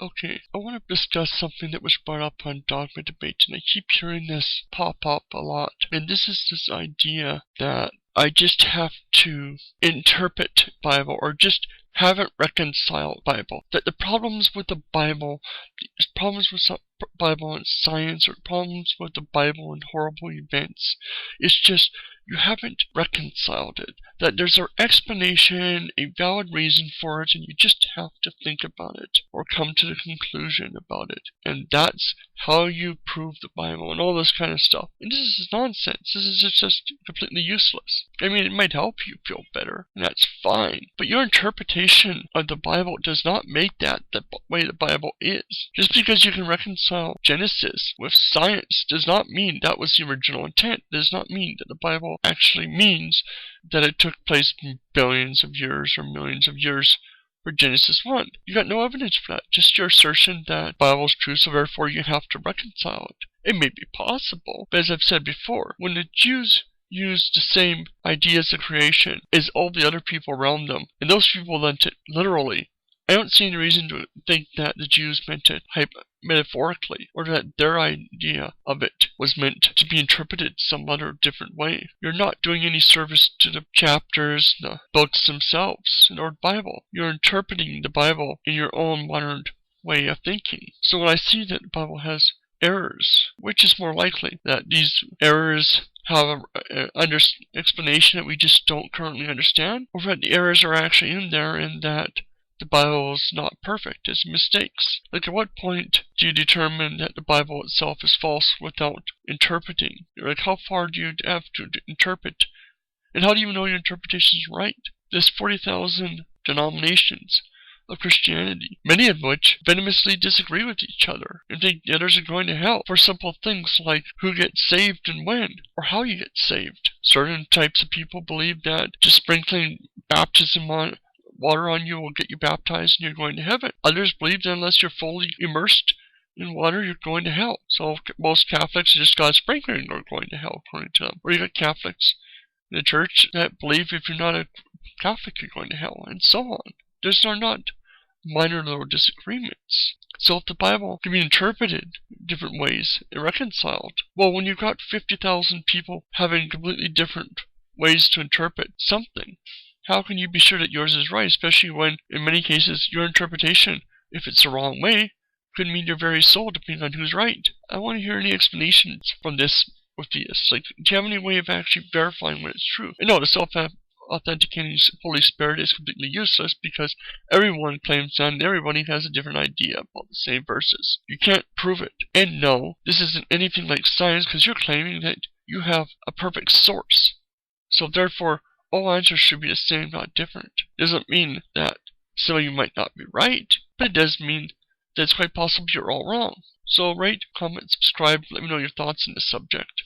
Okay, I want to discuss something that was brought up on Dogma Debate, and I keep hearing this pop up a lot. And this is this idea that I just have to interpret Bible or just haven't reconciled Bible. That the problems with the Bible, problems with Bible and science, or problems with the Bible and horrible events, it's just you haven't reconciled it. That there's an explanation, a valid reason for it, and you just have to think about it or come to the conclusion about it. And that's how you prove the Bible and all this kind of stuff. And this is nonsense. This is just completely useless. I mean, it might help you feel better, and that's fine. But your interpretation of the Bible does not make that the way the Bible is. Just because you can reconcile Genesis with science does not mean that was the original intent. Does not mean that the Bible actually means that it took place billions of years or millions of years for Genesis 1. You got no evidence for that. Just your assertion that the Bible is true, so therefore you have to reconcile it. It may be possible, but as I've said before, when the Jews used the same ideas of creation as all the other people around them, and those people meant it literally, I don't see any reason to think that the Jews meant it metaphorically, or that their idea of it was meant to be interpreted some other different way. You're not doing any service to the chapters, the books themselves, or the Bible. You're interpreting the Bible in your own modern way of thinking. So when I see that the Bible has errors, which is more likely, that these errors have an explanation that we just don't currently understand, or that the errors are actually in there and that the Bible is not perfect, it's mistakes. Like, at what point do you determine that the Bible itself is false without interpreting? Like, how far do you have to interpret? And how do you know your interpretation is right? There's 40,000 denominations of Christianity, many of which venomously disagree with each other and think the others are going to hell for simple things like who gets saved and when, or how you get saved. Certain types of people believe that just sprinkling baptism on water on you will get you baptized and you're going to heaven. Others believe that unless you're fully immersed in water, you're going to hell. So most Catholics just got sprinkling or going to hell, according to them. Or you got Catholics in the church that believe if you're not a Catholic, you're going to hell, and so on. Those are not minor little disagreements. So if the Bible can be interpreted different ways and reconciled, well, when you've got 50,000 people having completely different ways to interpret something, how can you be sure that yours is right, especially when, in many cases, your interpretation, if it's the wrong way, could mean your very soul, depending on who's right? I want to hear any explanations from this with theists. Like, do you have any way of actually verifying when it's true? And no, the self-authenticating Holy Spirit is completely useless because everyone claims that and everybody has a different idea about the same verses. You can't prove it. And no, this isn't anything like science because you're claiming that you have a perfect source. So therefore, all answers should be the same, not different. Doesn't mean that some of you might not be right, but it does mean that it's quite possible you're all wrong. So rate, comment, subscribe, let me know your thoughts on this subject.